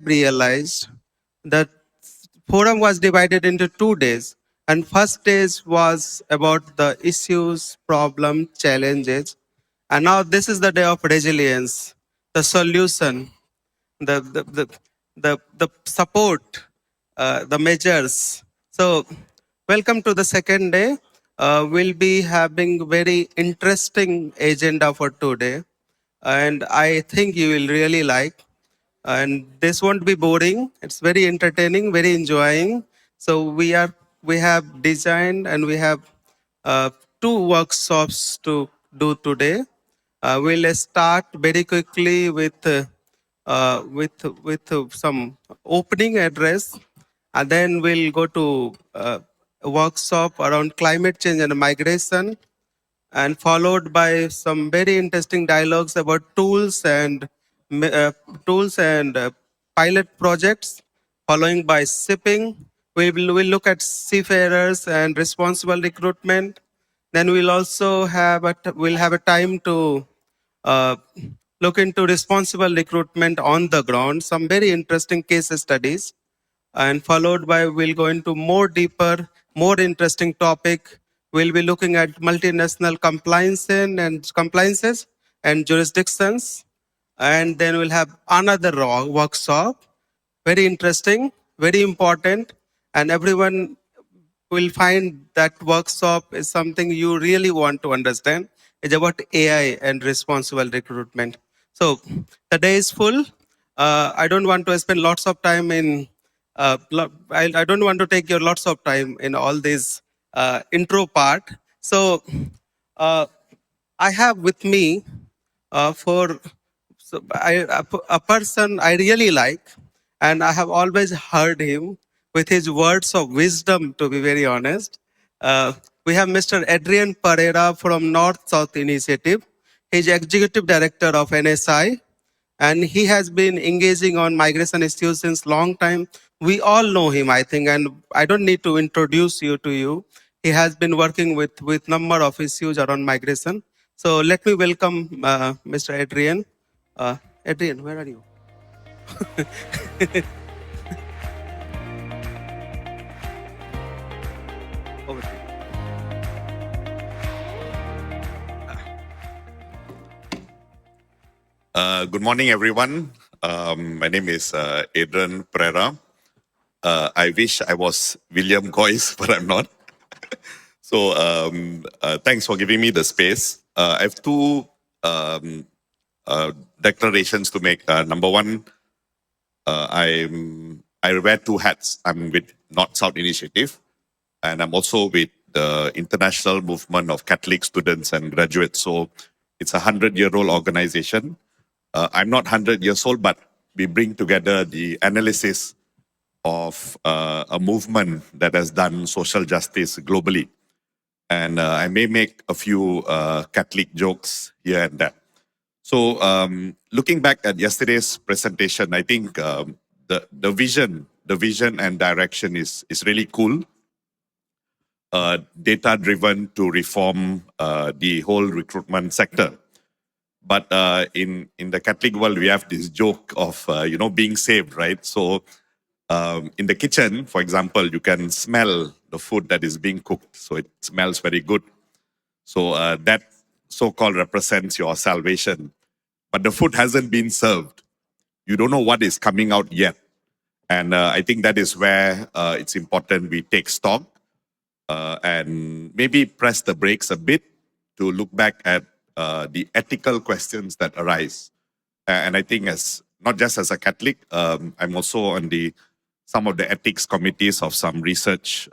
realized that forum was divided into 2 days. And first days was about the issues, problem, challenges. And now this is the day of resilience, the solution, the support, the measures. So welcome to the second day. We'll be having very interesting agenda for today. And I think you will really like. And this won't be boring. It's very entertaining, very enjoying. So we have designed and we have uh, two workshops to do today. We'll start very quickly with some opening address, and then we'll go to a workshop around climate change and migration, and followed by some very interesting dialogues about ma- uh, tools and pilot projects, following by shipping. We'll look at seafarers and responsible recruitment. Then we'll have a time to uh, look into responsible recruitment on the ground, some very interesting case studies, and followed by we'll go into more deeper, more interesting topic. We'll be looking at multinational compliances and jurisdictions, and then we'll have another workshop, very interesting, very important, and everyone will find that workshop is something you really want to understand. It's about AI and responsible recruitment. So the day is full. I don't want to spend lots of time in. I don't want to take your lots of time in all this intro part. So uh, I have with me for a person I really like, and I have always heard him with his words of wisdom, to be very honest. We have Mr. Adrian Pereira from North South Initiative. He's Executive Director of NSI, and he has been engaging on migration issues since long time. We all know him, I think, and I don't need to introduce you to you. He has been working with number of issues around migration. So let me welcome Mr. Adrian. Adrian, where are you? Over to you. Good morning, everyone. My name is Adrian Pereira. I wish I was William Goyce, but I'm not. So thanks for giving me the space. I have two declarations to make. Number one, I wear two hats. I'm with North-South Initiative, and I'm also with the International Movement of Catholic Students and Graduates. So it's a 100-year-old organization. I'm not 100 years old, but we bring together the analysis of a movement that has done social justice globally. And I may make a few Catholic jokes here and there. So looking back at yesterday's presentation, I think the vision and direction is really cool. Data-driven to reform the whole recruitment sector. But in the Catholic world, we have this joke of being saved, right? So in the kitchen, for example, you can smell the food that is being cooked, so it smells very good. So that so-called represents your salvation. But the food hasn't been served. You don't know what is coming out yet. And I think that is where it's important we take stock and maybe press the brakes a bit to look back at the ethical questions that arise. And I think as not just as a Catholic, I'm also on some of the ethics committees of some research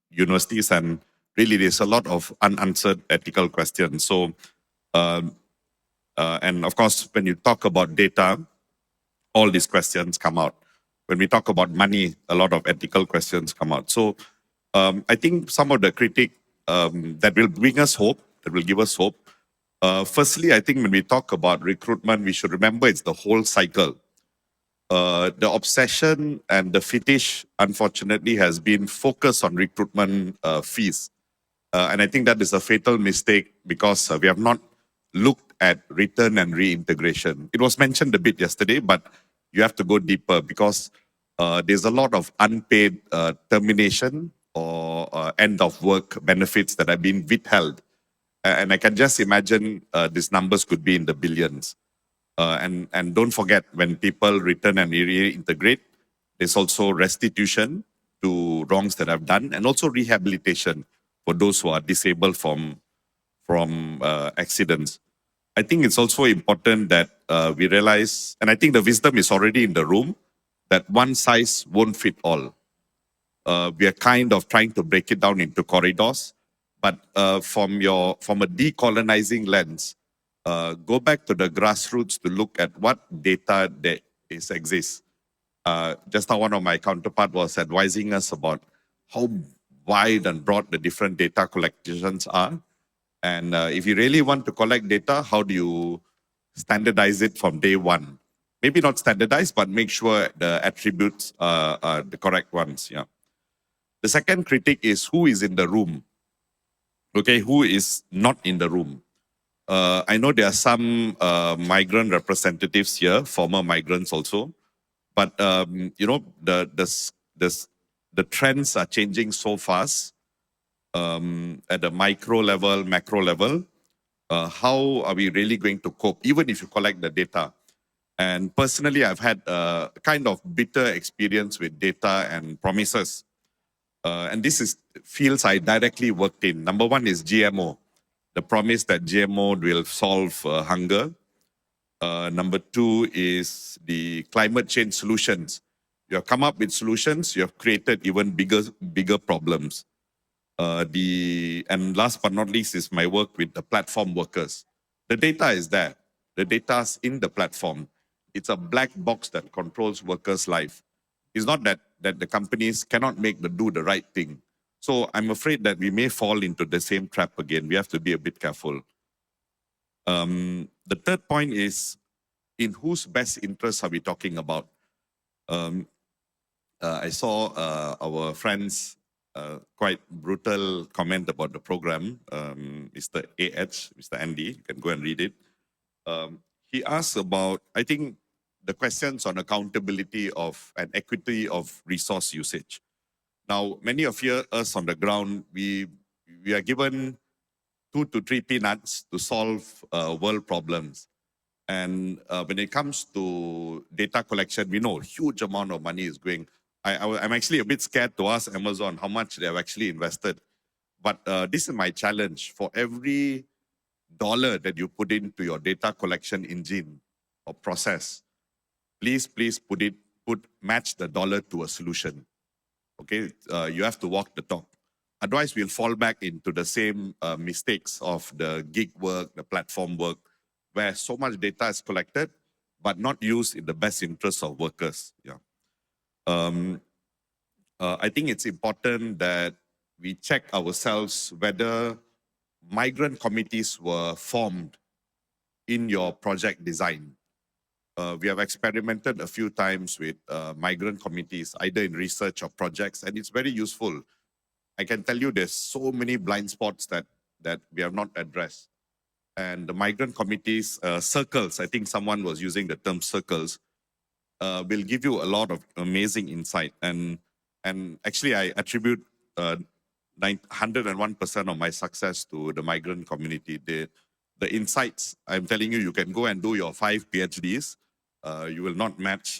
universities, and really there's a lot of unanswered ethical questions. So, and of course, when you talk about data, all these questions come out. When we talk about money, a lot of ethical questions come out. So I think some of the critique that will bring us hope, that will give us hope. Firstly, I think when we talk about recruitment, we should remember it's the whole cycle. The obsession and the fetish, unfortunately, has been focused on recruitment fees. And I think that is a fatal mistake because we have not looked at return and reintegration. It was mentioned a bit yesterday, but you have to go deeper because there's a lot of unpaid termination or end of work benefits that have been withheld. And I can just imagine these numbers could be in the billions. And don't forget, when people return and reintegrate, there's also restitution to wrongs that have done, and also rehabilitation for those who are disabled from accidents. I think it's also important that we realize, and I think the wisdom is already in the room, that one size won't fit all. We are kind of trying to break it down into corridors, but from a decolonizing lens, go back to the grassroots to look at what data there exists. Just how one of my counterpart was advising us about how wide and broad the different data collections are. And if you really want to collect data, how do you standardize it from day one? Maybe not standardize, but make sure the attributes are the correct ones. Yeah. The second critique is who is in the room. Okay, who is not in the room? I know there are some migrant representatives here, former migrants also, but you know the trends are changing so fast at the micro level, macro level. How are we really going to cope, even if you collect the data? And personally, I've had a kind of bitter experience with data and promises. And this is fields I directly worked in. Number one is GMO, the promise that GMO will solve hunger. Number two is the climate change solutions. You have come up with solutions, you have created even bigger problems. And last but not least is my work with the platform workers. The data is there. The data's in the platform. It's a black box that controls workers' life. It's not that the companies cannot do the right thing. So I'm afraid that we may fall into the same trap again. We have to be a bit careful. The third point is, in whose best interests are we talking about? I saw our friend's quite brutal comment about the program, Mr. AH, Mr. Andy, you can go and read it. He asked about, I think, the questions on accountability of and equity of resource usage. Now, many of us on the ground, we are given 2 to 3 peanuts to solve world problems. And when it comes to data collection, we know a huge amount of money is going. I'm actually a bit scared to ask Amazon how much they have actually invested. But this is my challenge. For every dollar that you put into your data collection engine or process, please match the dollar to a solution. Okay, you have to walk the talk. Otherwise, we'll fall back into the same mistakes of the gig work, the platform work, where so much data is collected, but not used in the best interest of workers. Yeah. I think it's important that we check ourselves whether migrant committees were formed in your project design. We have experimented a few times with migrant committees, either in research or projects, and it's very useful. I can tell you there's so many blind spots that we have not addressed. And the migrant committees, circles, I think someone was using the term circles, will give you a lot of amazing insight. And actually, I attribute 101% of my success to the migrant community. The insights, I'm telling you, you can go and do your 5 PhDs. You will not match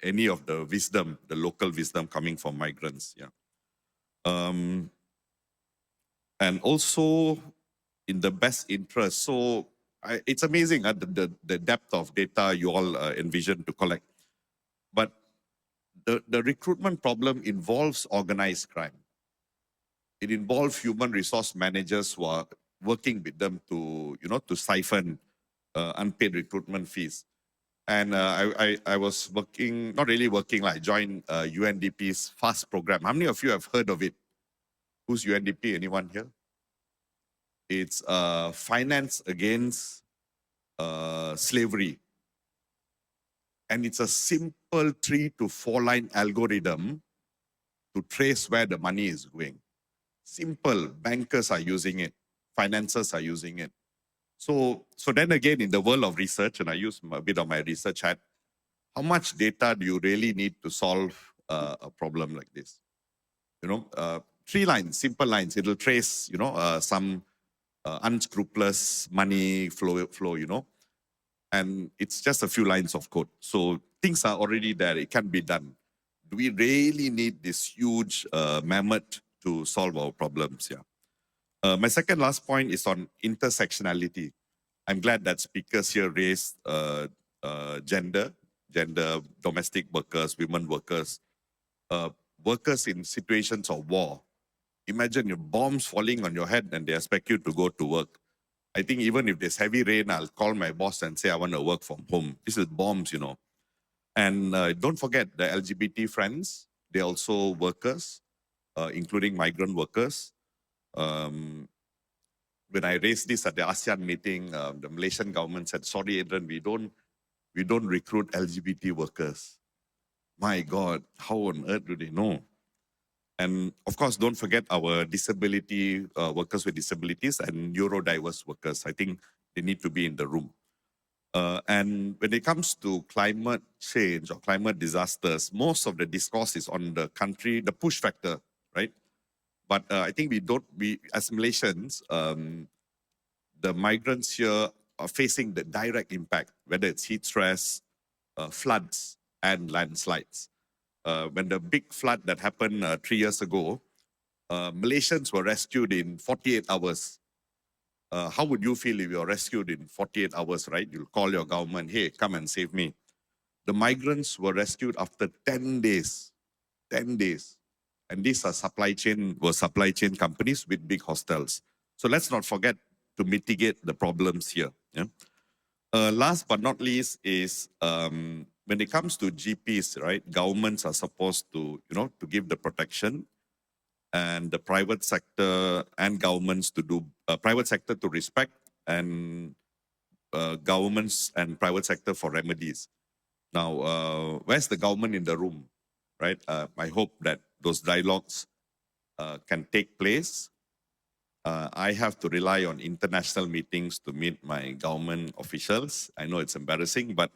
any of the wisdom, the local wisdom coming from migrants. Yeah. And also in the best interest. So it's amazing the depth of data you all envision to collect. But the recruitment problem involves organized crime. It involves human resource managers who are working with them to siphon unpaid recruitment fees. And I was working, not really working, I joined UNDP's FAST program. How many of you have heard of it? Who's UNDP? Anyone here? It's finance against slavery. And it's a simple 3 to 4 line algorithm to trace where the money is going. Simple. Bankers are using it. Financiers are using it. So then again, in the world of research, and I use a bit of my research hat, how much data do you really need to solve a problem like this? Three lines, simple lines. It'll trace, some unscrupulous money flow, and it's just a few lines of code. So things are already there. It can be done. Do we really need this huge mammoth to solve our problems? Yeah. My second last point is on intersectionality. I'm glad that speakers here raised gender, domestic workers, women workers, workers in situations of war. Imagine your bombs falling on your head and they expect you to go to work. I think even if there's heavy rain, I'll call my boss and say I want to work from home. This is bombs. And don't forget the LGBT friends, they're also workers, including migrant workers. Um, when I raised this at the ASEAN meeting, the Malaysian government said, "Sorry, Adrian, we don't recruit LGBT workers." My God, how on earth do they know? And of course, don't forget our disability workers with disabilities and neurodiverse workers. I think they need to be in the room. And when it comes to climate change or climate disasters, most of the discourse is on the country, the push factor, right? But I think we as Malaysians, the migrants here are facing the direct impact, whether it's heat stress, floods, and landslides. When the big flood that happened 3 years ago, Malaysians were rescued in 48 hours. How would you feel if you're rescued in 48 hours, right? You'll call your government, hey, come and save me. The migrants were rescued after 10 days. 10 days. And these are supply chain companies with big hostels. So let's not forget to mitigate the problems here. Yeah? Last but not least is when it comes to GPs, right? Governments are supposed to give the protection, and the private sector and governments to do private sector to respect, and governments and private sector for remedies. Now, where's the government in the room, right? I hope that those dialogues can take place. I have to rely on international meetings to meet my government officials. I know it's embarrassing, but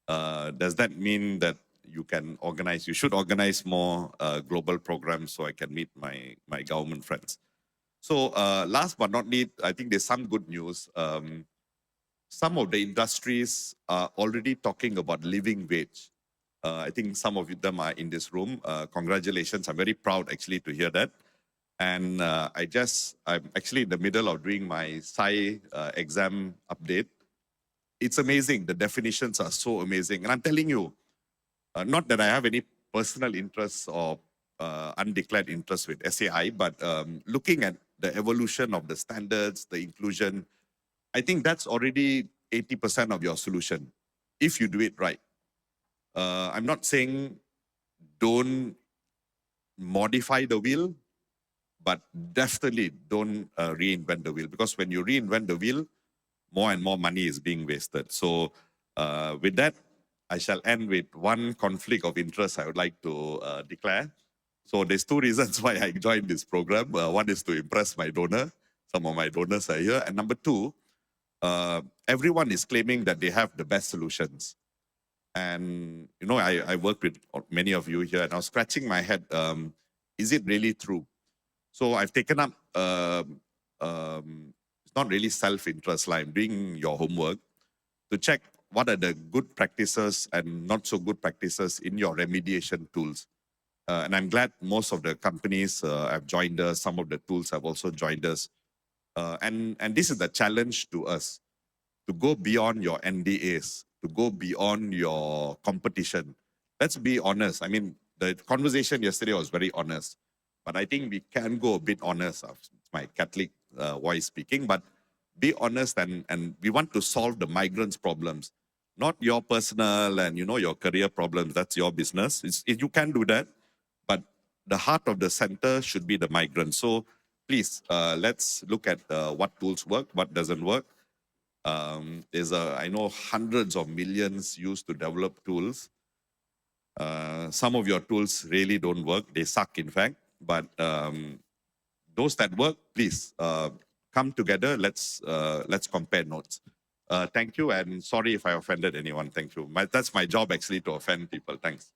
does that mean that you should organize more global programs so I can meet my government friends? So last but not least, I think there's some good news. Some of the industries are already talking about living wage. I think some of them are in this room. Congratulations. I'm very proud actually to hear that. And I'm actually in the middle of doing my SAI exam update. It's amazing. The definitions are so amazing. And I'm telling you, not that I have any personal interest or undeclared interest with SAI, but looking at the evolution of the standards, the inclusion, I think that's already 80% of your solution if you do it right. I'm not saying don't modify the wheel, but definitely don't reinvent the wheel, because when you reinvent the wheel, more and more money is being wasted. So with that, I shall end with one conflict of interest I would like to declare. So there's two reasons why I joined this program. One is to impress my donor. Some of my donors are here. And number two, everyone is claiming that they have the best solutions. And, I work with many of you here and I was scratching my head. Is it really true? So I've taken up, it's not really self-interest, like I'm doing your homework to check what are the good practices and not so good practices in your remediation tools. And I'm glad most of the companies have joined us. Some of the tools have also joined us. And this is the challenge to us, to go beyond your NDAs, to go beyond your competition. Let's be honest. I mean, the conversation yesterday was very honest, but I think we can go a bit honest. It's my Catholic voice speaking, but be honest, and we want to solve the migrants' problems, not your personal and your career problems. That's your business. You can do that, but the heart of the center should be the migrants. So please, let's look at what tools work, what doesn't work. I know hundreds of millions used to develop tools. Some of your tools really don't work. They suck, in fact. But those that work, please come together. Let's compare notes. Thank you, and sorry if I offended anyone. Thank you. That's my job actually, to offend people. Thanks.